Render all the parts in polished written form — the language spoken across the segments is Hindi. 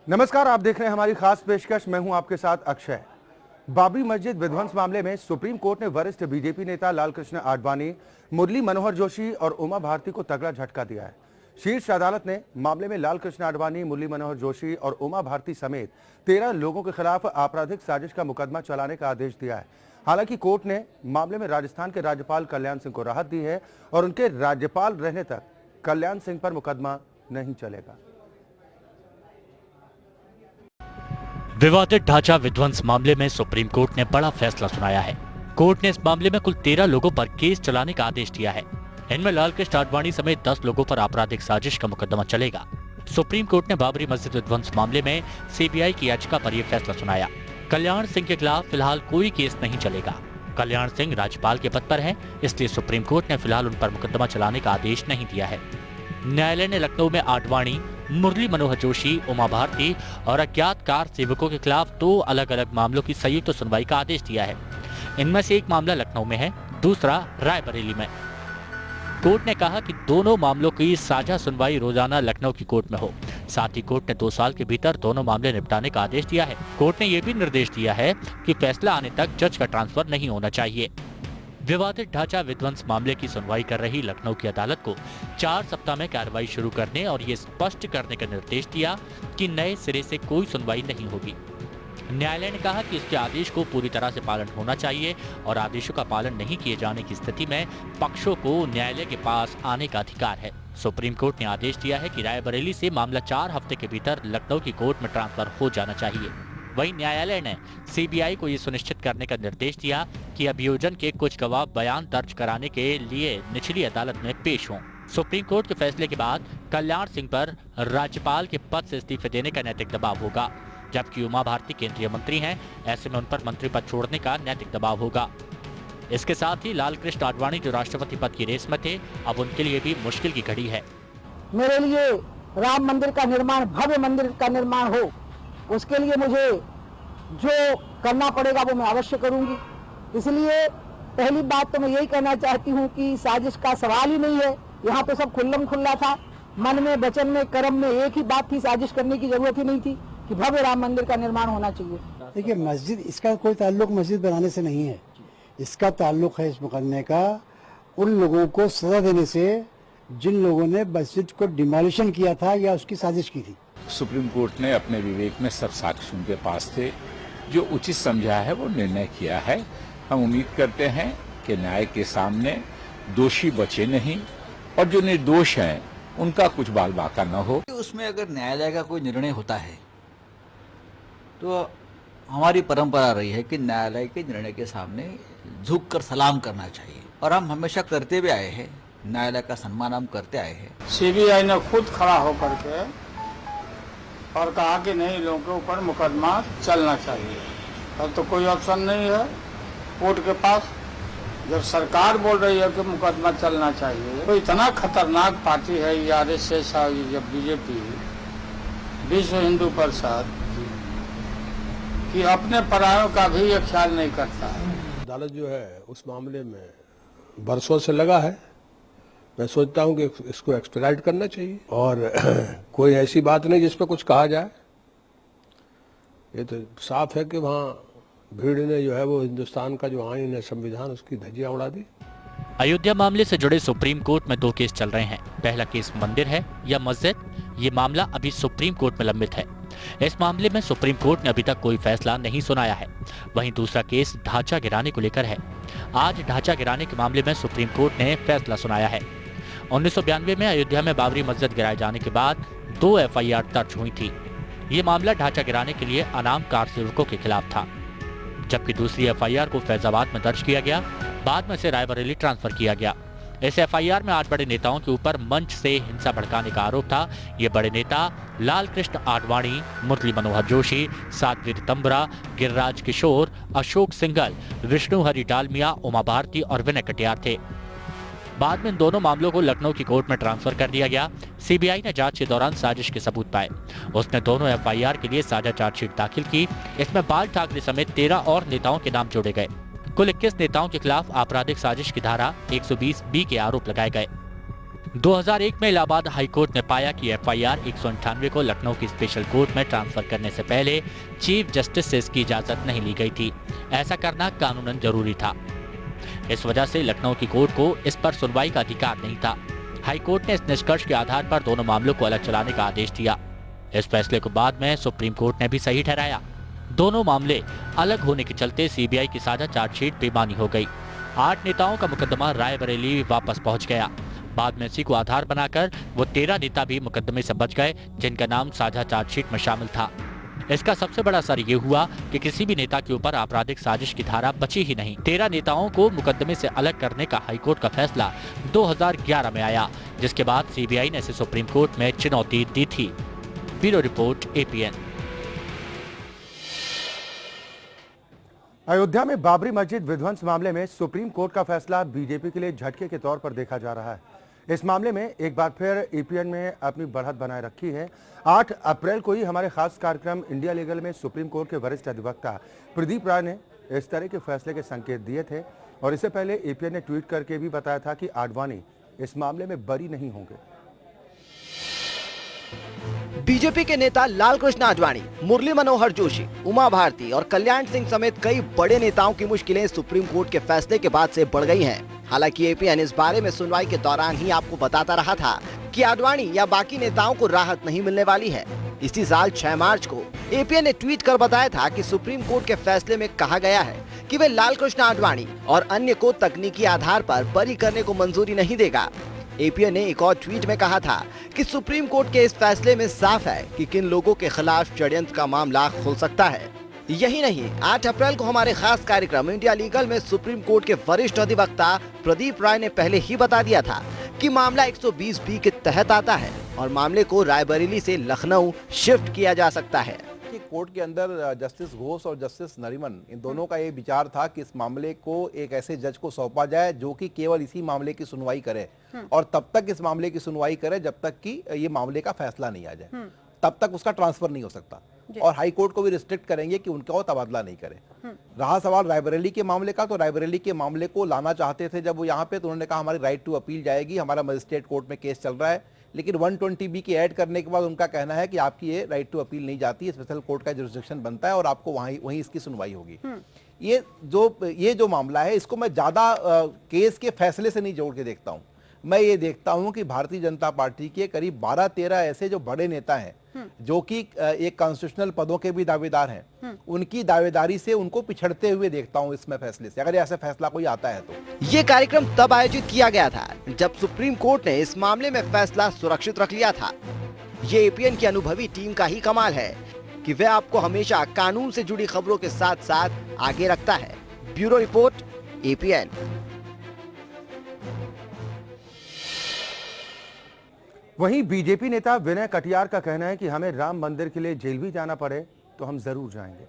नमस्कार, आप देख रहे हैं हमारी खास पेशकश। मैं हूं आपके साथ अक्षय। बाबरी मस्जिद विध्वंस मामले में सुप्रीम कोर्ट ने वरिष्ठ बीजेपी नेता लालकृष्ण आडवाणी, मुरली मनोहर जोशी और उमा भारती को तगड़ा झटका दिया है। शीर्ष अदालत ने मामले में लालकृष्ण आडवाणी, मुरली मनोहर जोशी और उमा भारती समेत 13 लोगों के खिलाफ आपराधिक साजिश का मुकदमा चलाने का आदेश दिया है। हालांकि कोर्ट ने मामले में राजस्थान के राज्यपाल कल्याण सिंह को राहत दी है और उनके राज्यपाल रहने तक कल्याण सिंह पर मुकदमा नहीं चलेगा। विवादित ढांचा विध्वंस मामले में सुप्रीम कोर्ट ने बड़ा फैसला सुनाया है। कोर्ट ने इस मामले में कुल 13 लोगों पर केस चलाने का आदेश दिया है। इनमें लालकृष्ण आडवाणी समेत 10 लोगों पर आपराधिक साजिश का मुकदमा चलेगा। सुप्रीम कोर्ट ने बाबरी मस्जिद विध्वंस मामले में सीबीआई की याचिका पर यह फैसला सुनाया। कल्याण सिंह के खिलाफ फिलहाल कोई केस नहीं चलेगा। कल्याण सिंह राज्यपाल के पद पर हैं, इसलिए सुप्रीम कोर्ट ने फिलहाल उन पर मुकदमा चलाने का आदेश नहीं दिया है। न्यायालय ने लखनऊ में आडवाणी, मुरली मनोहर जोशी, उमा भारती और अज्ञात कार सेवकों के खिलाफ 2 अलग अलग मामलों की संयुक्त सुनवाई का आदेश दिया है। इनमें से एक मामला लखनऊ में है, दूसरा रायबरेली में। कोर्ट ने कहा कि दोनों मामलों की साझा सुनवाई रोजाना लखनऊ की कोर्ट में हो। साथ ही कोर्ट ने 2 साल के भीतर दोनों मामले निपटाने का आदेश दिया है। कोर्ट ने यह भी निर्देश दिया है कि फैसला आने तक जज का ट्रांसफर नहीं होना चाहिए। विवादित ढांचा विध्वंस मामले की सुनवाई कर रही लखनऊ की अदालत को 4 सप्ताह में कार्रवाई शुरू करने और ये स्पष्ट करने का निर्देश दिया कि नए सिरे से कोई सुनवाई नहीं होगी। न्यायालय ने कहा कि इसके आदेश को पूरी तरह से पालन होना चाहिए और आदेशों का पालन नहीं किए जाने की स्थिति में पक्षों को न्यायालय के पास आने का अधिकार है। सुप्रीम कोर्ट ने आदेश दिया है कि रायबरेली से मामला 4 हफ्ते के भीतर लखनऊ की कोर्ट में ट्रांसफर हो जाना चाहिए। वहीं न्यायालय ने सीबीआई को यह सुनिश्चित करने का निर्देश दिया कि अभियोजन के कुछ गवाह बयान दर्ज कराने के लिए निचली अदालत में पेश हों। सुप्रीम कोर्ट के फैसले के बाद कल्याण सिंह पर राज्यपाल के पद से इस्तीफे देने का नैतिक दबाव होगा, जबकि उमा भारती केंद्रीय मंत्री हैं, ऐसे में उन पर मंत्री पद छोड़ने का नैतिक दबाव होगा। इसके साथ ही लालकृष्ण आडवाणी जो राष्ट्रपति पद की रेस में थे, अब उनके लिए भी मुश्किल की घड़ी है। मेरे लिए राम मंदिर का निर्माण, भव्य मंदिर का निर्माण हो, उसके लिए मुझे जो करना पड़ेगा वो मैं अवश्य करूंगी। इसलिए पहली बात तो मैं यही कहना चाहती हूं कि साजिश का सवाल ही नहीं है। यहाँ तो सब खुल्लम खुल्ला था, मन में, वचन में, कर्म में एक ही बात थी, साजिश करने की जरूरत ही नहीं थी कि भव्य राम मंदिर का निर्माण होना चाहिए। देखिए, मस्जिद, इसका कोई ताल्लुक मस्जिद बनाने से नहीं है। इसका ताल्लुक है इस मुकदमे का उन लोगों को सजा देने से जिन लोगों ने मस्जिद को डिमोलिशन किया था या उसकी साजिश की थी। सुप्रीम कोर्ट ने अपने विवेक में सब साक्ष्य उनके पास थे, जो उचित समझा है वो निर्णय किया है। हम उम्मीद करते हैं कि न्याय के सामने दोषी बचे नहीं और जो निर्दोष हैं उनका कुछ बाल बाका न हो। उसमें अगर न्यायालय का कोई निर्णय होता है तो हमारी परंपरा रही है कि न्यायालय के निर्णय के सामने झुककर सलाम करना चाहिए और हम हमेशा करते भी आए हैं। न्यायालय का सम्मान हम करते आए हैं। सीबीआई ने खुद खड़ा होकर के और कहा कि नहीं, लोगों के ऊपर मुकदमा चलना चाहिए। अब तो कोई ऑप्शन नहीं है कोर्ट के पास। जब सरकार बोल रही है कि मुकदमा चलना चाहिए, तो इतना खतरनाक पार्टी है ये आरएसएस और ये बीजेपी, विश्व हिंदू परिषद, कि अपने परायों का भी ये ख्याल नहीं करता है। अदालत जो है उस मामले में बरसों से लगा है। मैं सोचता हूं कि इसको एक्सपेडाइट करना चाहिए और कोई ऐसी बात नहीं जिस पर कुछ कहा जाए। ये तो साफ है कि वहाँ भीड़ ने जो है वो हिंदुस्तान का जो आईन है, संविधान, उसकी धज्जियां उड़ा दी। अयोध्या मामले से जुड़े सुप्रीम कोर्ट में 2 केस चल रहे हैं। पहला केस मंदिर है या मस्जिद, ये मामला अभी सुप्रीम कोर्ट में लंबित है। इस मामले में सुप्रीम कोर्ट ने अभी तक कोई फैसला नहीं सुनाया है। वहीं दूसरा केस ढांचा गिराने को लेकर है। आज ढांचा गिराने के मामले में सुप्रीम कोर्ट ने फैसला सुनाया है। 1992 में अयोध्या में बाबरी मस्जिद गिराए जाने के बाद 2 एफआईआर दर्ज हुई थी। ये मामला ढांचा गिराने के लिए अनाम कार सेवकों के खिलाफ था, जबकि दूसरी एफआईआर को फैजाबाद में दर्ज किया गया। बाद में से रायबरेली ट्रांसफर किया गया। इस एफआईआर में 8 बड़े नेताओं के ऊपर मंच से हिंसा भड़काने का आरोप था। ये बड़े नेता लालकृष्ण आडवाणी, मुरली मनोहर जोशी, साध्वी तंबरा, गिरिराज किशोर, अशोक सिंघल, विष्णु हरि डालमिया, उमा भारती और विनय कटियार थे। बाद में इन दोनों मामलों को लखनऊ की कोर्ट में ट्रांसफर कर दिया गया। सीबीआई ने जांच के दौरान साजिश के सबूत पाए। उसने दोनों एफआईआर के लिए साझा चार्जशीट दाखिल की। इसमें बाल ठाकरे समेत 13 और नेताओं के नाम जोड़े गए। कुल 21 नेताओं के खिलाफ आपराधिक साजिश की धारा 120B के आरोप लगाए गए। 2001 में इलाहाबाद हाई कोर्ट ने पाया कि एफआईआर 198 को लखनऊ की स्पेशल कोर्ट में ट्रांसफर करने से पहले चीफ जस्टिस से इसकी इजाजत नहीं ली गई थी। ऐसा करना कानूनन जरूरी था। इस वजह से लखनऊ की कोर्ट को इस पर सुनवाई का अधिकार नहीं था। हाई कोर्ट ने इस निष्कर्ष के आधार पर दोनों मामलों को अलग चलाने का आदेश दिया। इस फैसले को बाद में सुप्रीम कोर्ट ने भी सही ठहराया। दोनों मामले अलग होने के चलते सीबीआई की साझा चार्जशीट बेमानी हो गई। 8 नेताओं का मुकदमा रायबरेली वापस पहुंच गया। बाद में इसी को आधार बनाकर वो 13 नेता भी मुकदमे से बच गए जिनका नाम साझा चार्जशीट में शामिल था। इसका सबसे बड़ा असर ये हुआ कि किसी भी नेता के ऊपर आपराधिक साजिश की धारा बची ही नहीं। 13 नेताओं को मुकदमे से अलग करने का हाईकोर्ट का फैसला 2011 में आया, जिसके बाद सीबीआई ने इसे सुप्रीम कोर्ट में चुनौती दी थी। Bureau report APN। अयोध्या में बाबरी मस्जिद विध्वंस मामले में सुप्रीम कोर्ट का फैसला बीजेपी के लिए झटके के तौर पर देखा जा रहा है। इस मामले में एक बार फिर APN में अपनी बढ़त बनाए रखी है। 8 अप्रैल को ही हमारे खास कार्यक्रम इंडिया लीगल में सुप्रीम कोर्ट के वरिष्ठ अधिवक्ता प्रदीप राय ने इस तरह के फैसले के संकेत दिए थे और इससे पहले APN ने ट्वीट करके भी बताया था कि आडवाणी इस मामले में बरी नहीं होंगे। बीजेपी के नेता लालकृष्ण आडवाणी, मुरली मनोहर जोशी, उमा भारती और कल्याण सिंह समेत कई बड़े नेताओं की मुश्किलें सुप्रीम कोर्ट के फैसले के बाद से बढ़ गई हैं। हालांकि APN इस बारे में सुनवाई के दौरान ही आपको बताता रहा था कि आडवाणी या बाकी नेताओं को राहत नहीं मिलने वाली है। इसी साल 6 मार्च को APN ने ट्वीट कर बताया था कि सुप्रीम कोर्ट के फैसले में कहा गया है कि वे लालकृष्ण आडवाणी और अन्य को तकनीकी आधार पर बरी करने को मंजूरी नहीं देगा। APN ने एक और ट्वीट में कहा था कि सुप्रीम कोर्ट के इस फैसले में साफ है कि किन लोगों के खिलाफ षड्यंत्र का मामला खुल सकता है। यही नहीं, 8 अप्रैल को हमारे खास कार्यक्रम इंडिया लीगल में सुप्रीम कोर्ट के वरिष्ठ अधिवक्ता प्रदीप राय ने पहले ही बता दिया था कि मामला 120B के तहत आता है और मामले को रायबरेली से लखनऊ शिफ्ट किया जा सकता है। कि कोर्ट के अंदर जस्टिस घोष और जस्टिस नरीमन इन दोनों का ये विचार था कि इस मामले को एक ऐसे जज को सौंपा जाए जो कि केवल इसी मामले की सुनवाई करे और तब तक इस मामले की सुनवाई करे जब तक कि ये मामले का फैसला नहीं आ जाए, तब तक उसका ट्रांसफर नहीं हो सकता। और हाई कोर्ट को भी रिस्ट्रिक्ट करेंगे कि उनका वो तबादला नहीं करे। रहा सवाल रायबरेली के मामले का, तो रायबरेली के मामले को लाना चाहते थे जब वो यहाँ पे, तो उन्होंने कहा हमारी राइट टू अपील जाएगी, हमारा मजिस्ट्रेट कोर्ट में केस चल रहा है। लेकिन 120B की ऐड करने के बाद उनका कहना है कि आपकी ये राइट टू अपील नहीं जाती, स्पेशल कोर्ट का जुरिसडिक्शन बनता है और आपको वहीं इसकी सुनवाई होगी। ये जो मामला है इसको मैं ज्यादा केस के फैसले से नहीं जोड़ के देखता हूँ। मैं ये देखता हूं कि भारतीय जनता पार्टी के करीब 12-13 ऐसे जो बड़े नेता हैं जो कि एक कॉन्स्टिट्यूशनल पदों के भी दावेदार हैं, उनकी दावेदारी से उनको पिछड़ते हुए देखता हूं इसमें फैसले से, अगर ऐसा फैसला कोई आता है तो। ये कार्यक्रम तब आयोजित किया गया था जब सुप्रीम कोर्ट ने इस मामले में फैसला सुरक्षित रख लिया था। ये APN की अनुभवी टीम का ही कमाल है कि वह आपको हमेशा कानून से जुड़ी खबरों के साथ साथ आगे रखता है। Bureau report APN। वहीं बीजेपी नेता विनय कटियार का कहना है कि हमें राम मंदिर के लिए जेल भी जाना पड़े तो हम जरूर जाएंगे।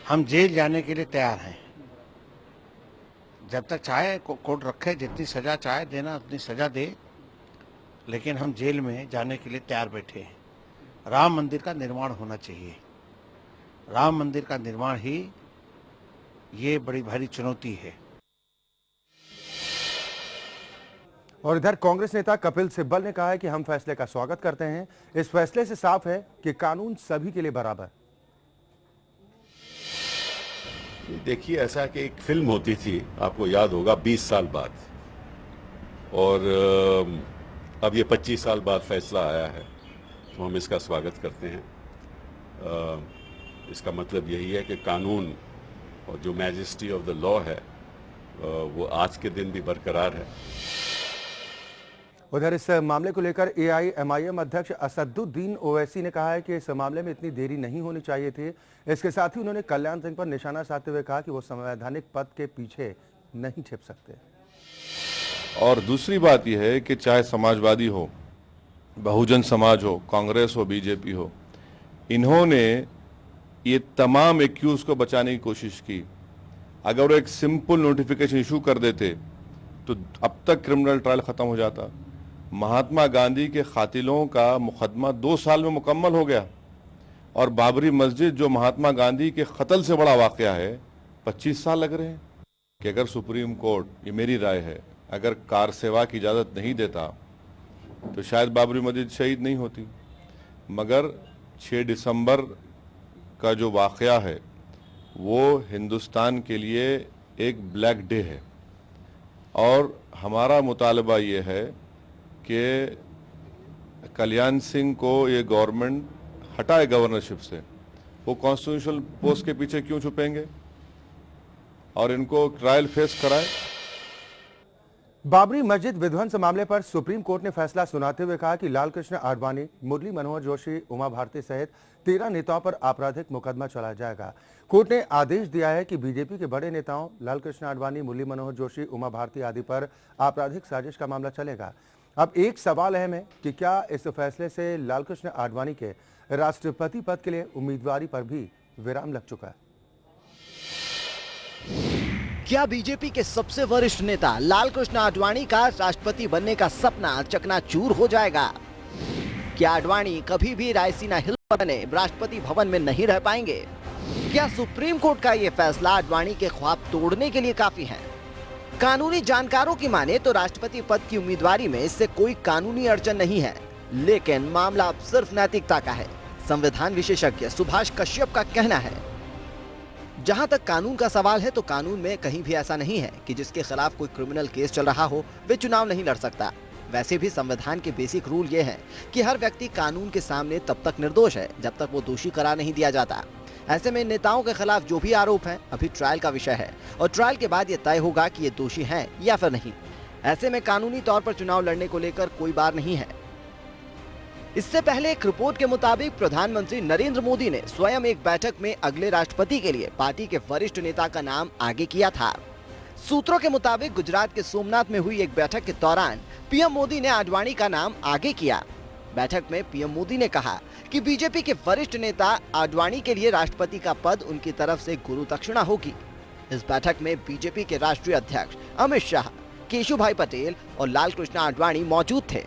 हम जेल जाने के लिए तैयार हैं। जब तक चाहे कोर्ट रखे, जितनी सजा चाहे देना उतनी सजा दे, लेकिन हम जेल में जाने के लिए तैयार बैठे हैं। राम मंदिर का निर्माण होना चाहिए। राम मंदिर का निर्माण ही ये बड़ी भारी चुनौती है। और इधर कांग्रेस नेता कपिल सिब्बल ने कहा है कि हम फैसले का स्वागत करते हैं। इस फैसले से साफ है कि कानून सभी के लिए बराबर। देखिए, ऐसा कि एक फिल्म होती थी, आपको याद होगा, 20 साल बाद, और अब ये 25 साल बाद फैसला आया है, तो हम इसका स्वागत करते हैं। इसका मतलब यही है कि कानून और जो मैजेस्टी ऑफ द लॉ है वो आज के दिन भी बरकरार है। उधर इस मामले को लेकर AIMIM अध्यक्ष असदुद्दीन ओवैसी ने कहा है कि इस मामले में इतनी देरी नहीं होनी चाहिए थी। इसके साथ ही उन्होंने कल्याण सिंह पर निशाना साधते हुए कहा कि वो संवैधानिक पद के पीछे नहीं छिप सकते। और दूसरी बात यह है कि चाहे समाजवादी हो, बहुजन समाज हो, कांग्रेस हो, बीजेपी हो, इन्होंने ये तमाम एक्यूज को बचाने की कोशिश की। अगर वो एक सिंपल नोटिफिकेशन इशू कर देते तो अब तक क्रिमिनल ट्रायल खत्म हो जाता। महात्मा गांधी के कातिलों का मुकदमा 2 साल में मुकम्मल हो गया, और बाबरी मस्जिद जो महात्मा गांधी के कत्ल से बड़ा वाकया है 25 साल लग रहे हैं। कि अगर सुप्रीम कोर्ट, ये मेरी राय है, अगर कार सेवा की इजाज़त नहीं देता तो शायद बाबरी मस्जिद शहीद नहीं होती। मगर 6 दिसंबर का जो वाक़या है वो हिंदुस्तान के लिए एक ब्लैक डे है और हमारा मुतालबा ये है कि कल्याण सिंह को ये गवर्नमेंट हटाए गवर्नरशिप से। वो कॉन्स्टिट्यूशनल पोस्ट के पीछे क्यों छुपेंगे और इनको ट्रायल फेस कराए। बाबरी मस्जिद विध्वंस मामले पर सुप्रीम कोर्ट ने फैसला सुनाते हुए कहा कि लाल कृष्ण आडवाणी, मुरली मनोहर जोशी, उमा भारती सहित 13 नेताओं पर आपराधिक मुकदमा चलाया जाएगा। कोर्ट ने आदेश दिया है कि बीजेपी के बड़े नेताओं लाल कृष्ण आडवाणी, मुरली मनोहर जोशी, उमा भारती आदि पर आपराधिक साजिश का मामला चलेगा। अब एक सवाल अहम है कि क्या इस फैसले से लाल कृष्ण आडवाणी के राष्ट्रपति पद के लिए उम्मीदवारी पर भी विराम लग चुका है। क्या बीजेपी के सबसे वरिष्ठ नेता लाल कृष्ण आडवाणी का राष्ट्रपति बनने का सपना चकनाचूर हो जाएगा? क्या आडवाणी कभी भी रायसीना हिल बने राष्ट्रपति भवन में नहीं रह पाएंगे? क्या सुप्रीम कोर्ट का ये फैसला आडवाणी के ख्वाब तोड़ने के लिए काफी है? कानूनी जानकारों की माने तो राष्ट्रपति पद की उम्मीदवारी में इससे कोई कानूनी अड़चन नहीं है, लेकिन मामला अब सिर्फ नैतिकता का है। संविधान विशेषज्ञ सुभाष कश्यप का कहना है, जहां तक कानून का सवाल है तो कानून में कहीं भी ऐसा नहीं है कि जिसके खिलाफ कोई क्रिमिनल केस चल रहा हो वे चुनाव नहीं लड़ सकता। वैसे भी संविधान के बेसिक रूल ये है कि हर व्यक्ति कानून के सामने तब तक निर्दोष है जब तक वो दोषी करार नहीं दिया जाता। ऐसे में नेताओं के खिलाफ जो भी आरोप है अभी ट्रायल का विषय है और ट्रायल के बाद ये तय होगा कि ये दोषी हैं या फिर नहीं। ऐसे में कानूनी तौर पर चुनाव लड़ने को लेकर कोई बार नहीं है। इससे पहले एक रिपोर्ट के मुताबिक प्रधानमंत्री नरेंद्र मोदी ने स्वयं एक बैठक में अगले राष्ट्रपति के लिए पार्टी के वरिष्ठ नेता का नाम आगे किया था। सूत्रों के मुताबिक गुजरात के सोमनाथ में हुई एक बैठक के दौरान पीएम मोदी ने आडवाणी का नाम आगे किया। बैठक में पीएम मोदी ने कहा कि बीजेपी के वरिष्ठ नेता आडवाणी के लिए राष्ट्रपति का पद उनकी तरफ से गुरु दक्षिणा होगी। इस बैठक में बीजेपी के राष्ट्रीय अध्यक्ष अमित शाह, केशुभाई पटेल और लाल कृष्ण आडवाणी मौजूद थे।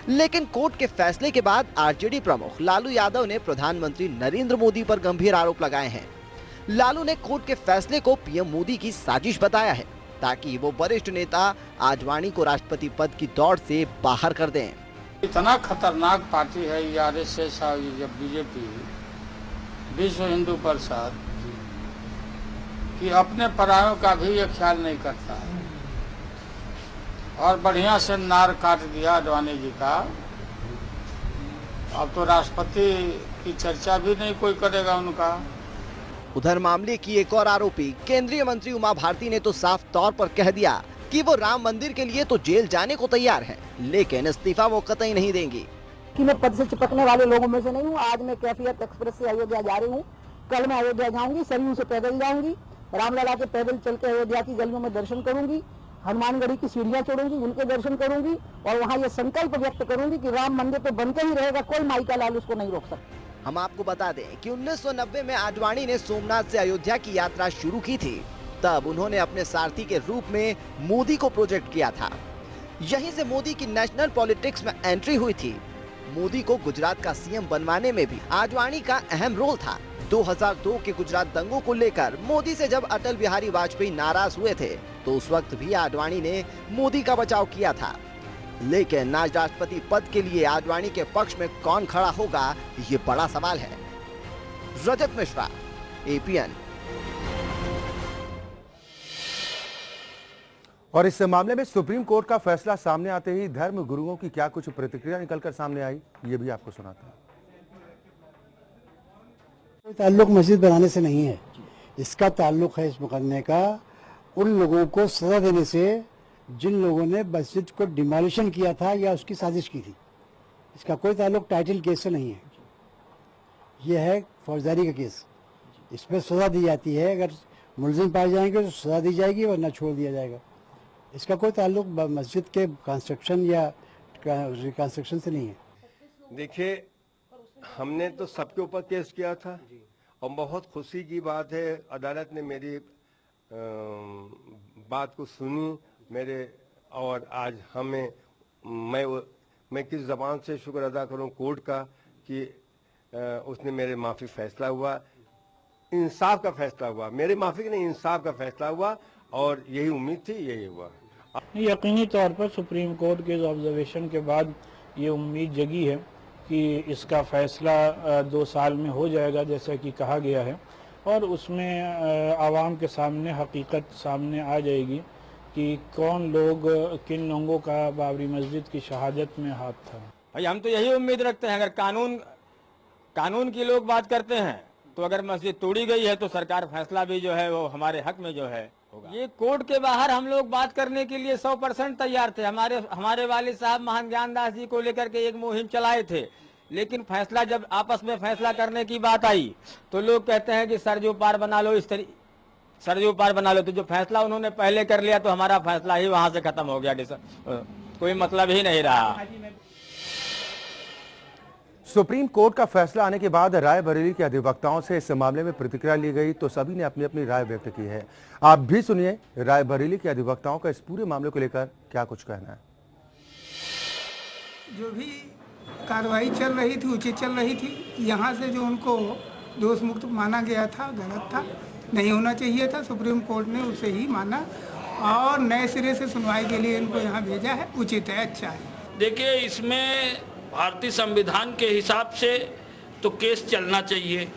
लेकिन कोर्ट के फैसले के बाद आरजेडी प्रमुख लालू यादव ने प्रधानमंत्री नरेंद्र मोदी पर गंभीर आरोप लगाए हैं। लालू ने कोर्ट के फैसले को पीएम मोदी की साजिश बताया है ताकि वो वरिष्ठ नेता आडवाणी को राष्ट्रपति पद की दौड़ से बाहर कर दें। इतना खतरनाक पार्टी है ये आरएसएस और ये बीजेपी, विश्व हिंदू परिषद, कि अपने परायों का भी ये ख्याल नहीं करता है और बढ़िया से नार काट दिया आडवाणी जी का। अब तो राष्ट्रपति की चर्चा भी नहीं कोई करेगा उनका। उधर मामले की एक और आरोपी केंद्रीय मंत्री उमा भारती ने तो साफ तौर पर कह दिया कि वो राम मंदिर के लिए तो जेल जाने को तैयार है, लेकिन इस्तीफा वो कतई नहीं देंगी। कि मैं पद से चिपकने वाले लोगों में से नहीं हूँ। आज मैं कैफियत एक्सप्रेस से अयोध्या जा रही हूँ, कल मैं अयोध्या जाऊंगी, सरयू से पैदल जाऊंगी, रामलला के पैदल चल के अयोध्या की गलियों में दर्शन करूंगी, हनुमानगढ़ी की सीढ़ियां चढ़ूंगी, उनके दर्शन करूंगी और वहां ये संकल्प व्यक्त करूंगी कि राम मंदिर तो बनकर ही रहेगा, कोई माई का लाल उसको नहीं रोक सकता। हम आपको बता दें कि 1990 में आडवाणी ने सोमनाथ से अयोध्या की यात्रा शुरू की थी। तब उन्होंने अपने सारथी के रूप में मोदी को प्रोजेक्ट किया था। यहीं से मोदी की नेशनल पॉलिटिक्स में एंट्री हुई थी। मोदी को गुजरात का सीएम बनवाने में भी आडवाणी का अहम रोल था। 2002 के गुजरात दंगों को लेकर मोदी से जब अटल बिहारी वाजपेयी नाराज हुए थे तो उस वक्त भी आडवाणी ने मोदी का बचाव किया था। लेकिन आज राष्ट्रपति पद के लिए आडवाणी के पक्ष में कौन खड़ा होगा, ये बड़ा सवाल है। रजत मिश्रा, एपीएन। और इस मामले में सुप्रीम कोर्ट का फैसला सामने आते ही धर्म गुरुओं की क्या कुछ प्रतिक्रिया निकलकर सामने आई, ये भी आपको सुनाते हैं। ताल्लुक मस्जिद बनाने से नहीं है, इसका ताल्लुक है इस मुकदमे का उन लोगों को सजा देने से जिन लोगों ने मस्जिद को डिमोलिशन किया था या उसकी साजिश की थी। इसका कोई ताल्लुक टाइटल केस से नहीं है। यह है फौजदारी का केस, इसमें सजा दी जाती है। अगर मुलजिम पाए जाएंगे तो सजा दी जाएगी वरना छोड़ दिया जाएगा। इसका कोई ताल्लुक मस्जिद के कंस्ट्रक्शन या रिकंस्ट्रक्शन से नहीं है। देखिए, हमने तो सबके ऊपर केस किया था और बहुत खुशी की बात है अदालत ने मेरी बात को सुनी मेरे, और आज हमें मैं किस ज़बान से शुक्र अदा करूं कोर्ट का कि उसने मेरे माफी फैसला हुआ, इंसाफ का फैसला हुआ। मेरे माफी नहीं, इंसाफ का फैसला हुआ और यही उम्मीद थी, यही हुआ। यकीनी तौर पर सुप्रीम कोर्ट के ऑब्जर्वेशन के बाद ये उम्मीद जगी है कि इसका फैसला 2 साल में हो जाएगा जैसा कि कहा गया है, और उसमें आवाम के सामने हकीकत सामने आ जाएगी कि कौन लोग, किन लोगों का बाबरी मस्जिद की शहादत में हाथ था। भाई हम तो यही उम्मीद रखते हैं, अगर कानून की लोग बात करते हैं तो अगर मस्जिद तोड़ी गई है तो सरकार फैसला भी जो है वो हमारे हक में जो है होगा। ये कोर्ट के बाहर हम लोग बात करने के लिए 100% तैयार थे। हमारे वालिद साहब महान ज्ञानदास जी को लेकर के एक मुहिम चलाए थे, लेकिन फैसला जब आपस में फैसला करने की बात आई तो लोग कहते हैं कि सरजू पार बना लो, सरजू पार बना लो। तो जो फैसला उन्होंने पहले कर लिया तो हमारा फैसला ही वहां से खत्म हो गया, कोई मतलब ही नहीं रहा। सुप्रीम कोर्ट का फैसला आने के बाद रायबरेली के अधिवक्ताओं से इस मामले में प्रतिक्रिया ली गई तो सभी ने अपनी अपनी राय व्यक्त की है। आप भी सुनिए रायबरेली के अधिवक्ताओं का इस पूरे मामले को लेकर क्या कुछ कहना है। जो भी कार्रवाई चल रही थी उचित चल रही थी। यहाँ से जो उनको दोष मुक्त माना गया था गलत था, नहीं होना चाहिए था। सुप्रीम कोर्ट ने उसे ही माना और नए सिरे से सुनवाई के लिए इनको यहाँ भेजा है, उचित है, अच्छा है। देखिए, इसमें भारतीय संविधान के हिसाब से तो केस चलना चाहिए,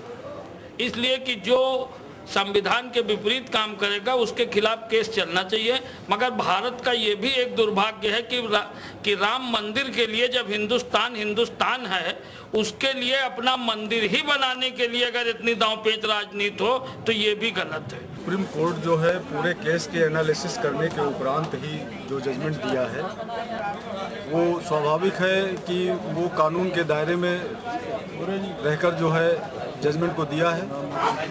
इसलिए कि जो संविधान के विपरीत काम करेगा उसके खिलाफ केस चलना चाहिए। मगर भारत का ये भी एक दुर्भाग्य है कि राम मंदिर के लिए जब हिंदुस्तान है, उसके लिए अपना मंदिर ही बनाने के लिए अगर इतनी दांवपेच राजनीति हो तो ये भी गलत है। सुप्रीम कोर्ट जो है पूरे केस के एनालिसिस करने के उपरांत ही जो जजमेंट दिया है वो स्वाभाविक है कि वो कानून के दायरे में रहकर जो है जजमेंट को दिया है,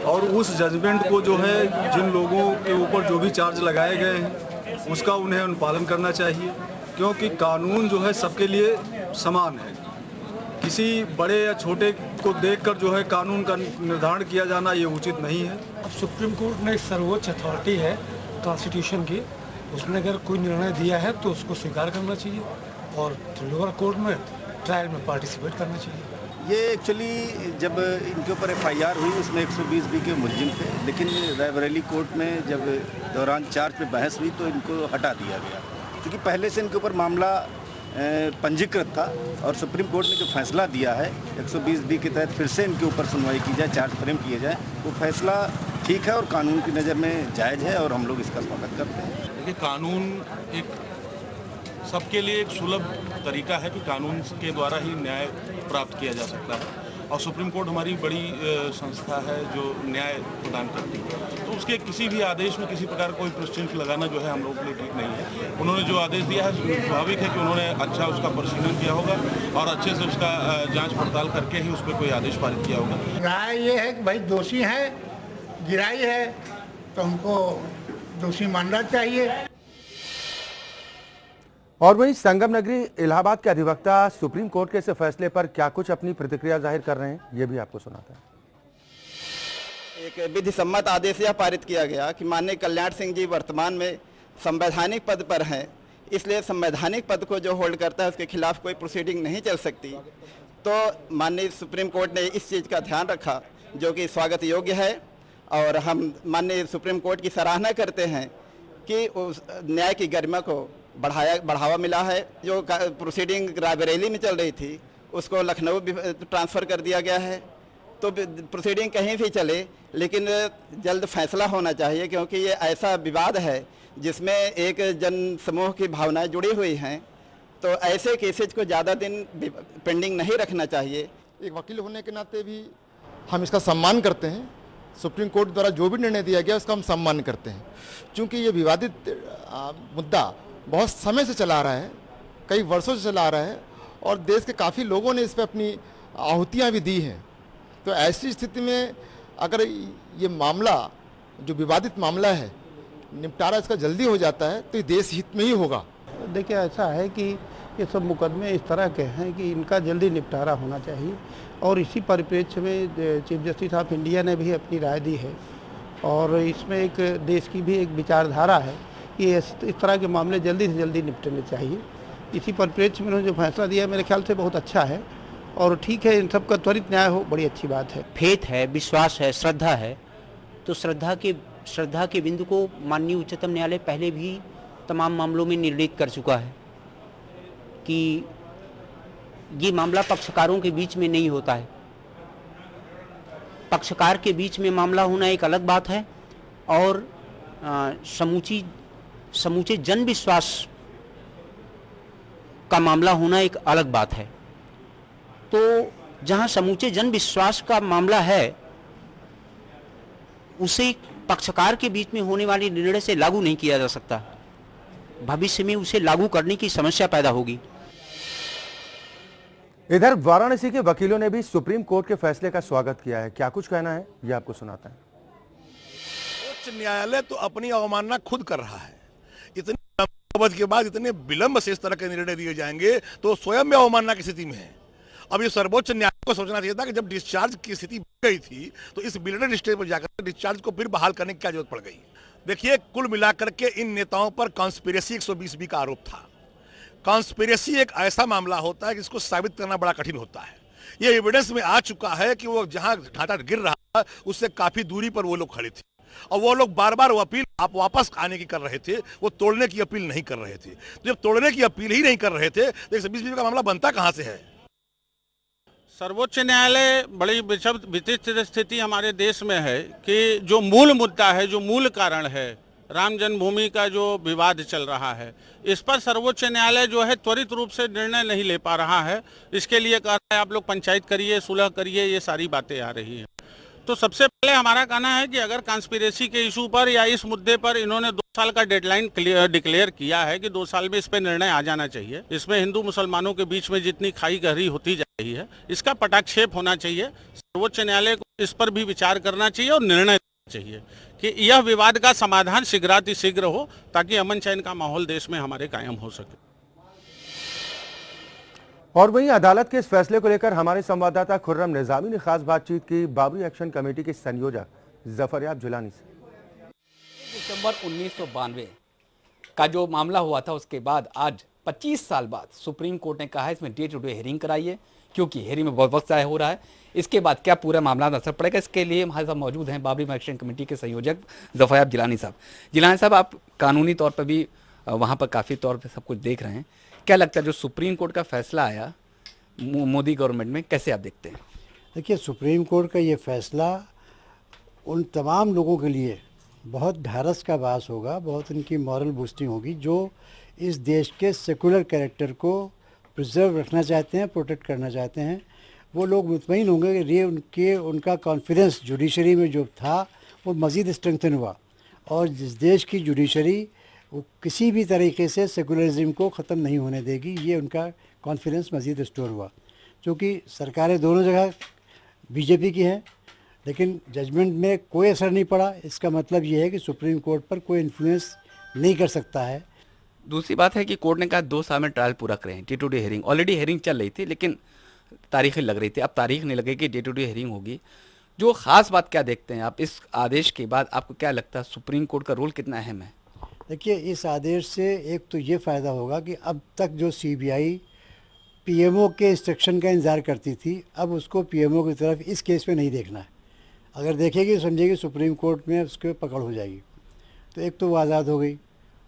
और उस जजमेंट को जो है जिन लोगों के ऊपर जो भी चार्ज लगाए गए हैं उसका उन्हें अनुपालन करना चाहिए, क्योंकि कानून जो है सबके लिए समान है। किसी बड़े या छोटे को देखकर जो है कानून का निर्धारण किया जाना ये उचित नहीं है। सुप्रीम कोर्ट ने सर्वोच्च अथॉरिटी है कॉन्स्टिट्यूशन की, उसने अगर कोई निर्णय दिया है तो उसको स्वीकार करना चाहिए और लोअर कोर्ट में ट्रायल में पार्टिसिपेट करना चाहिए। ये एक्चुअली जब इनके ऊपर FIR हुई उसमें 120B के मुलजिम थे, लेकिन रायबरेली कोर्ट में जब दौरान चार्ज पे बहस हुई तो इनको हटा दिया गया, क्योंकि पहले से इनके ऊपर मामला पंजीकृत था और सुप्रीम कोर्ट ने जो फैसला दिया है 120B के तहत फिर से इनके ऊपर सुनवाई की जाए, चार्ज फ्रेम किए जाए, वो फैसला ठीक है और कानून की नज़र में जायज़ है और हम लोग इसका स्वागत करते हैं। देखिए, कानून एक सबके लिए एक सुलभ तरीका है कि कानून के द्वारा ही न्याय प्राप्त किया जा सकता है, और सुप्रीम कोर्ट हमारी बड़ी संस्था है जो न्याय प्रदान करती है, तो उसके किसी भी आदेश में किसी प्रकार कोई प्रश्न लगाना जो है हम लोगों के लिए ठीक नहीं है। उन्होंने जो आदेश दिया है स्वाभाविक है कि उन्होंने अच्छा उसका परिशीलन किया होगा और अच्छे से उसका जांच पड़ताल करके ही उस पर कोई आदेश पारित किया होगा। राय ये है कि भाई दोषी है, गिराई है तो हमको दोषी मानना चाहिए। और वहीं संगम नगरी इलाहाबाद के अधिवक्ता सुप्रीम कोर्ट के इस फैसले पर क्या कुछ अपनी प्रतिक्रिया जाहिर कर रहे हैं, ये भी आपको सुनाते हैं। एक विधि सम्मत आदेश यह पारित किया गया कि माननीय कल्याण सिंह जी वर्तमान में संवैधानिक पद पर हैं, इसलिए संवैधानिक पद को जो होल्ड करता है उसके खिलाफ कोई प्रोसीडिंग नहीं चल सकती। तो माननीय सुप्रीम कोर्ट ने इस चीज़ का ध्यान रखा, जो कि स्वागत योग्य है, और हम माननीय सुप्रीम कोर्ट की सराहना करते हैं कि उस न्याय की गरिमा को बढ़ावा मिला है। जो प्रोसीडिंग रायबरेली में चल रही थी उसको लखनऊ ट्रांसफ़र कर दिया गया है, तो प्रोसीडिंग कहीं भी चले लेकिन जल्द फैसला होना चाहिए, क्योंकि ये ऐसा विवाद है जिसमें एक जन समूह की भावनाएं जुड़ी हुई हैं, तो ऐसे केसेज को ज़्यादा दिन पेंडिंग नहीं रखना चाहिए। एक वकील होने के नाते भी हम इसका सम्मान करते हैं। सुप्रीम कोर्ट द्वारा जो भी निर्णय दिया गया उसका हम सम्मान करते हैं, क्योंकि ये विवादित मुद्दा बहुत समय से चला आ रहा है, कई वर्षों से चला आ रहा है, और देश के काफ़ी लोगों ने इस पर अपनी आहुतियाँ भी दी हैं। तो ऐसी स्थिति में अगर ये मामला जो विवादित मामला है निपटारा इसका जल्दी हो जाता है तो ये देश हित में ही होगा। देखिए, ऐसा है कि ये सब मुकदमे इस तरह के हैं कि इनका जल्दी निपटारा होना चाहिए, और इसी परिप्रेक्ष्य में चीफ जस्टिस ऑफ इंडिया ने भी अपनी राय दी है, और इसमें एक देश की भी एक विचारधारा है कि इस तरह के मामले जल्दी से जल्दी निपटने चाहिए। इसी परिप्रेक्ष्य में उन्होंने जो फैसला दिया मेरे ख्याल से बहुत अच्छा है, और ठीक है, इन सब का त्वरित न्याय हो, बड़ी अच्छी बात है। फेथ है, विश्वास है, श्रद्धा है, तो श्रद्धा की श्रद्धा के बिंदु को माननीय उच्चतम न्यायालय पहले भी तमाम मामलों में निर्णित कर चुका है कि ये मामला पक्षकारों के बीच में नहीं होता है। पक्षकार के बीच में मामला होना एक अलग बात है और समूचे जन विश्वास का मामला होना एक अलग बात है। तो जहां समूचे जन विश्वास का मामला है उसे पक्षकार के बीच में होने वाले निर्णय से लागू नहीं किया जा सकता। भविष्य में उसे लागू करने की समस्या पैदा होगी। इधर वाराणसी के वकीलों ने भी सुप्रीम कोर्ट के फैसले का स्वागत किया है। क्या कुछ कहना है ये आपको सुनाते हैं। उच्च न्यायालय तो अपनी अवमानना खुद कर रहा है। इतनी अवधि के बाद इतने विलंब से इस तरह के निर्णय दिए जाएंगे तो स्वयं में अवमानना की स्थिति में है। अब ये सर्वोच्च न्यायालय को सोचना चाहिए था कि जब डिस्चार्ज की स्थिति बढ़ गई थी तो इस बिल्डर स्टेज पर जाकर डिस्चार्ज को फिर बहाल करने की क्या जरूरत पड़ गई। देखिए, कुल मिलाकर के इन नेताओं पर कॉन्स्पिरेसी 120B का आरोप था। कॉन्स्पिरेसी एक ऐसा मामला होता है जिसको साबित करना बड़ा कठिन होता है। ये एविडेंस में आ चुका है कि वो जहां ढांचा गिर रहा था उससे काफी दूरी पर वो लोग खड़े थे और वो लोग बार बार वो अपील आप वापस आने की कर रहे थे, वो तोड़ने की अपील नहीं कर रहे थे। तो जब तोड़ने की अपील ही नहीं कर रहे थे तो 120B का मामला बनता कहां से है। सर्वोच्च न्यायालय बड़ी विचित्र स्थिति हमारे देश में है कि जो मूल मुद्दा है, जो मूल कारण है, राम जन्मभूमि का जो विवाद चल रहा है, इस पर सर्वोच्च न्यायालय जो है त्वरित रूप से निर्णय नहीं ले पा रहा है। इसके लिए कह रहा है आप लोग पंचायत करिए, सुलह करिए, ये सारी बातें आ रही हैं। तो सबसे पहले हमारा कहना है कि अगर कॉन्स्पिरेसी के इशू पर या इस मुद्दे पर इन्होंने 2 साल का डेडलाइन डिक्लेयर किया है कि 2 साल में इस पर निर्णय आ जाना चाहिए। इसमें हिंदू मुसलमानों के बीच में जितनी खाई गहरी होती जा रही है इसका पटाक्षेप होना चाहिए। सर्वोच्च न्यायालय को इस पर भी विचार करना चाहिए और निर्णय चाहिए कि यह विवाद का समाधान शीघ्र हो ताकि अमन चैन का माहौल देश में हमारे कायम हो सके। और वहीं अदालत के इस फैसले को लेकर हमारे संवाददाता खुर्रम निजामी ने खास बातचीत की बाबरी एक्शन कमेटी के संयोजक जफरयाब जिलानी से। दिसंबर 1992 का जो मामला हुआ था उसके बाद आज 25 साल बाद सुप्रीम कोर्ट ने कहा है इसमें डे टू डे हियरिंग कराइए क्योंकि हियरिंग में बहुत वक्त ज़ाया हो रहा है। इसके बाद क्या पूरा मामला असर पड़ेगा, इसके लिए हमारे साथ मौजूद हैं बाबरी एक्शन कमेटी के संयोजक जफरयाब जिलानी साहब। जिलानी साहब, आप कानूनी तौर पर भी वहाँ पर काफ़ी तौर पर सब कुछ देख रहे हैं, क्या लगता है जो सुप्रीम कोर्ट का फैसला आया मोदी गवर्नमेंट में, कैसे आप देखते हैं? देखिए, सुप्रीम कोर्ट का ये फैसला उन तमाम लोगों के लिए बहुत ढारस का बास होगा, बहुत उनकी मॉरल बूस्टिंग होगी जो इस देश के सेकुलर कैरेक्टर को प्रिजर्व रखना चाहते हैं, प्रोटेक्ट करना चाहते हैं। वो लोग मुतमईन होंगे कि उनका कॉन्फिडेंस जुडिशरी में जो था वो मज़ीद स्ट्रेंथन हुआ और जिस देश की जुडिशरी वो किसी भी तरीके से सेकुलरिज्म को ख़त्म नहीं होने देगी, ये उनका कॉन्फिडेंस मज़ीद रिस्टोर हुआ। क्योंकि सरकारें दोनों जगह बीजेपी की हैं लेकिन जजमेंट में कोई असर नहीं पड़ा। इसका मतलब ये है कि सुप्रीम कोर्ट पर कोई इन्फ्लुएंस नहीं कर सकता है। दूसरी बात है कि कोर्ट ने कहा 2 साल में ट्रायल पूरा करें। Day to day hearing, already hearing चल रही थी लेकिन तारीखें लग रही थी, अब तारीख नहीं लगेगी, डे टू डे हियरिंग होगी। जो ख़ास बात क्या देखते हैं आप इस आदेश के बाद, आपको क्या लगता है सुप्रीम कोर्ट का रोल कितना अहम है? देखिए, इस आदेश से एक तो ये फ़ायदा होगा कि अब तक जो CBI PMO के इंस्ट्रक्शन का इंतज़ार करती थी, अब उसको PMO की तरफ इस केस में नहीं देखना है। अगर देखेगी समझेगी सुप्रीम कोर्ट में उसके पकड़ हो जाएगी, तो एक तो वो आज़ाद हो गई।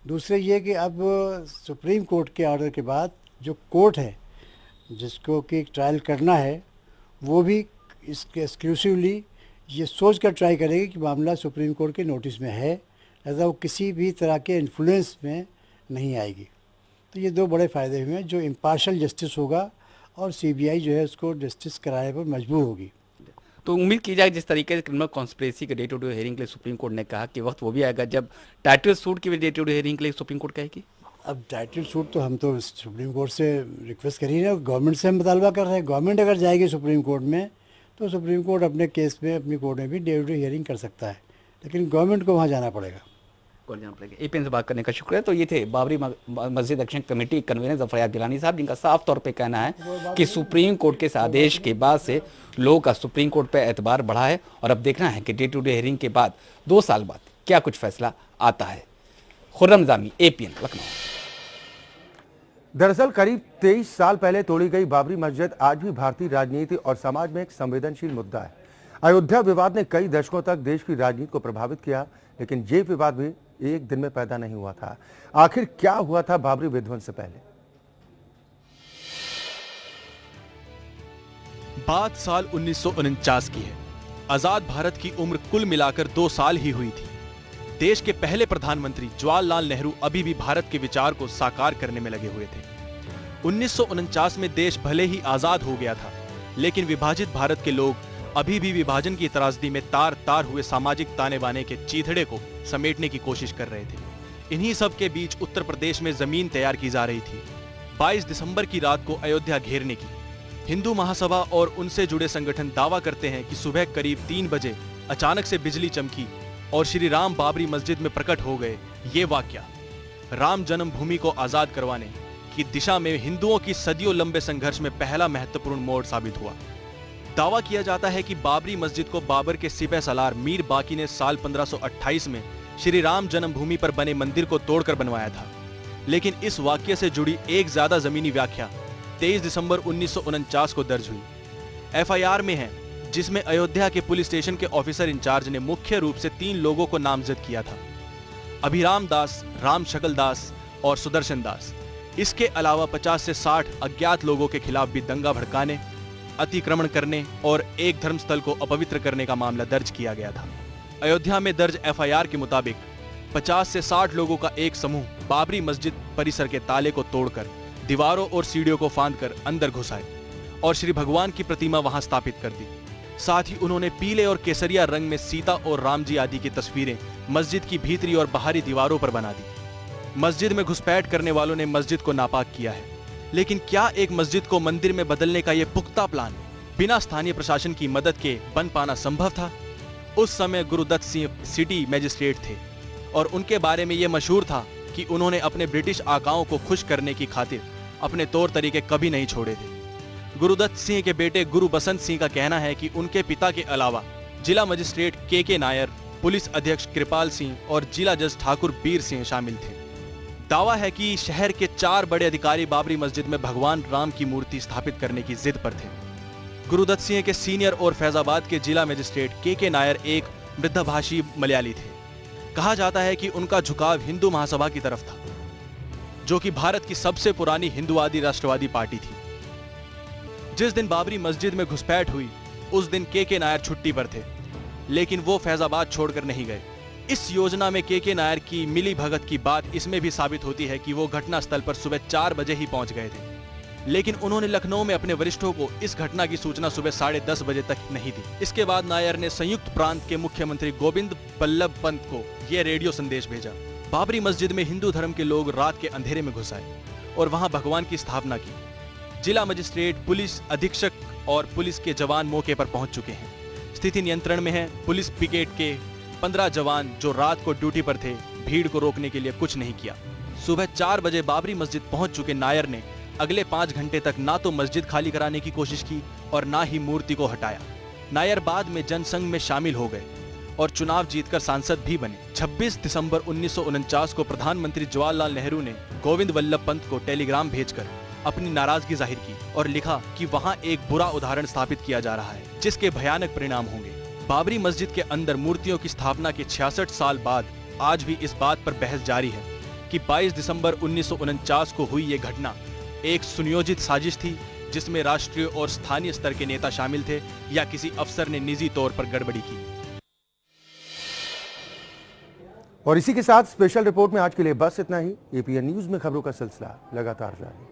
दूसरे ये कि अब सुप्रीम कोर्ट के ऑर्डर के बाद जो कोर्ट है जिसको कि ट्रायल करना है वो भी इसके एक्सक्लूसिवली ये सोच कर ट्राई करेगी कि मामला सुप्रीम कोर्ट के नोटिस में है, लिहाजा वो किसी भी तरह के इन्फ्लुएंस में नहीं आएगी। तो ये 2 बड़े फ़ायदे हुए हैं, जो इम्पार्शल जस्टिस होगा और CBI जो है उसको जस्टिस कराने पर मजबूर होगी। तो उम्मीद की जाए जिस तरीके से क्रिमिनल कॉन्स्पिरेसी के डे टू डे हियरिंग के लिए सुप्रीम कोर्ट ने कहा कि वक्त वो भी आएगा जब टाइटल सूट की डे टू डे हियरिंग के लिए सुप्रीम कोर्ट कहेगी। अब टाइटल सूट तो हम तो सुप्रीम कोर्ट से रिक्वेस्ट कर ही रहे हैं, गवर्नमेंट से हम मुतालबा कर रहे हैं। गवर्नमेंट अगर जाएगी सुप्रीम कोर्ट में तो सुप्रीम कोर्ट अपने केस में अपनी कोर्ट में भी डे टू डे हियरिंग कर सकता है, लेकिन गवर्नमेंट को वहाँ जाना पड़ेगा। APN से बात करने का शुक्रिया। तो ये थे बाबरी मस्जिद action committee convener Zafaryab Jilani साहब, जिनका साफ तौर पे कहना है कि सुप्रीम कोर्ट के इस आदेश के बाद से लोगों का सुप्रीम कोर्ट पे एतबार बढ़ा है और अब देखना है कि डे टू डे हियरिंग के बाद 2 साल बाद क्या कुछ फैसला आता है। खुर्रम निजामी, APN, लखनऊ। दरअसल करीब 23 साल पहले तोड़ी गई बाबरी मस्जिद आज भी भारतीय राजनीति और समाज में एक संवेदनशील मुद्दा है। अयोध्या विवाद ने कई दशकों तक देश की राजनीति को प्रभावित किया। लेकिन ये विवाद भी एक दिन में पैदा नहीं हुआ था। आखिर क्या हुआ था बाबरी विध्वंस से पहले? बात साल 1949 की है। आजाद भारत की उम्र कुल मिलाकर 2 साल ही हुई थी। देश के पहले प्रधानमंत्री जवाहरलाल नेहरू अभी भी भारत के विचार को साकार करने में लगे हुए थे। 1949 में देश भले ही आजाद हो गया था, लेकिन विभाजित भारत के लोग अभी भी विभाजन की त्रासदी में तार तार हुए सामाजिक ताने बाने के चीथड़े को समेटने की कोशिश कर रहे थे। इन्हीं सब के बीच उत्तर प्रदेश में जमीन तैयार की जा रही थी। 22 दिसंबर की रात को अयोध्या घेरने की। हिंदू महासभा और उनसे जुड़े संगठन दावा करते हैं कि सुबह करीब 3 बजे अचानक से बिजली चमकी और श्री राम बाबरी मस्जिद में प्रकट हो गए। ये वाकया राम जन्मभूमि को आजाद करवाने की दिशा में हिंदुओं की सदियों लंबे संघर्ष में पहला महत्वपूर्ण मोड़ साबित हुआ। दावा किया जाता है कि बाबरी मस्जिद को बाबर के सिपह सलार मीर बाकी ने साल 1528 में श्री राम जन्मभूमि पर बने मंदिर को तोड़कर बनवाया था। लेकिन इस वाक्य से जुड़ी एक ज्यादा जमीनी व्याख्या 23 दिसंबर 1949 को दर्ज हुई। एफआईआर में है, जिसमें अयोध्या के पुलिस स्टेशन के ऑफिसर इंचार्ज ने मुख्य रूप से 3 लोगों को नामजद किया था: अभिराम दास, राम शकल दास और सुदर्शन दास। इसके अलावा 50 से 60 अज्ञात लोगों के खिलाफ भी दंगा भड़काने, अतिक्रमण करने और एक धर्मस्थल को अपवित्र करने का मामला दर्ज किया गया था। अयोध्या में दर्ज एफआईआर के मुताबिक 50 से 60 लोगों का एक समूह बाबरी मस्जिद परिसर के ताले को तोड़कर दीवारों और सीढ़ियों को फांदकर अंदर घुस आए और श्री भगवान की प्रतिमा वहां स्थापित कर दी। साथ ही उन्होंने पीले और केसरिया रंग में सीता और राम जी आदि की तस्वीरें मस्जिद की भीतरी और बाहरी दीवारों पर बना दी। मस्जिद में घुसपैठ करने वालों ने मस्जिद को नापाक किया है। लेकिन क्या एक मस्जिद को मंदिर में बदलने का यह पुख्ता प्लान बिना स्थानीय प्रशासन की मदद के बन पाना संभव था? उस समय गुरुदत्त सिंह सिटी मजिस्ट्रेट थे और उनके बारे में यह मशहूर था कि उन्होंने अपने ब्रिटिश आकाओं को खुश करने की खातिर अपने तौर तरीके कभी नहीं छोड़े थे। गुरुदत्त सिंह के बेटे गुरु बसंत सिंह का कहना है कि उनके पिता के अलावा जिला मजिस्ट्रेट के नायर, पुलिस अध्यक्ष कृपाल सिंह और जिला जज ठाकुर बीर सिंह शामिल थे। दावा है कि शहर के 4 बड़े अधिकारी बाबरी मस्जिद में भगवान राम की मूर्ति स्थापित करने की जिद पर थे। गुरुदत्त सिंह के सीनियर और फैजाबाद के जिला मजिस्ट्रेट के नायर एक मृद्धभाषी मलयाली थे। कहा जाता है कि उनका झुकाव हिंदू महासभा की तरफ था, जो कि भारत की सबसे पुरानी हिंदुवादी राष्ट्रवादी पार्टी थी। जिस दिन बाबरी मस्जिद में घुसपैठ हुई, उस दिन के नायर छुट्टी पर थे, लेकिन वो फैजाबाद छोड़कर नहीं गए। इस योजना में के नायर की मिली भगत की बात इसमें भी साबित होती है कि वो घटनास्थल पर सुबह 4 बजे ही पहुंच गए थे, लेकिन उन्होंने लखनऊ में अपने वरिष्ठों को इस घटना की सूचना सुबह 10:30 बजे तक नहीं दी। इसके बाद नायर ने संयुक्त प्रांत के मुख्यमंत्री गोविंद बल्लभ पंत को यह रेडियो संदेश भेजा। बाबरी मस्जिद में हिंदू धर्म के लोग रात के अंधेरे में घुस आए और वहां भगवान की स्थापना की। जिला मजिस्ट्रेट, पुलिस अधीक्षक और पुलिस के जवान मौके पर पहुंच चुके हैं। स्थिति नियंत्रण में है। पुलिस पिकेट के 15 जवान जो रात को ड्यूटी पर थे, भीड़ को रोकने के लिए कुछ नहीं किया। सुबह 4 बजे बाबरी मस्जिद पहुंच चुके नायर ने अगले 5 घंटे तक ना तो मस्जिद खाली कराने की कोशिश की और ना ही मूर्ति को हटाया। नायर बाद में जनसंघ में शामिल हो गए और चुनाव जीतकर सांसद भी बने। 26 दिसंबर 1949 को प्रधानमंत्री जवाहरलाल नेहरू ने गोविंद वल्लभ पंत को टेलीग्राम भेजकर अपनी नाराजगी जाहिर की और लिखा कि वहां एक बुरा उदाहरण स्थापित किया जा रहा है, जिसके भयानक परिणाम होंगे। बाबरी मस्जिद के अंदर मूर्तियों की स्थापना के 66 साल बाद आज भी इस बात पर बहस जारी है कि 22 दिसंबर 1949 को हुई ये घटना एक सुनियोजित साजिश थी, जिसमें राष्ट्रीय और स्थानीय स्तर के नेता शामिल थे या किसी अफसर ने निजी तौर पर गड़बड़ी की। और इसी के साथ स्पेशल रिपोर्ट में आज के लिए बस इतना ही। एपीएन न्यूज में खबरों का सिलसिला लगातार जारी।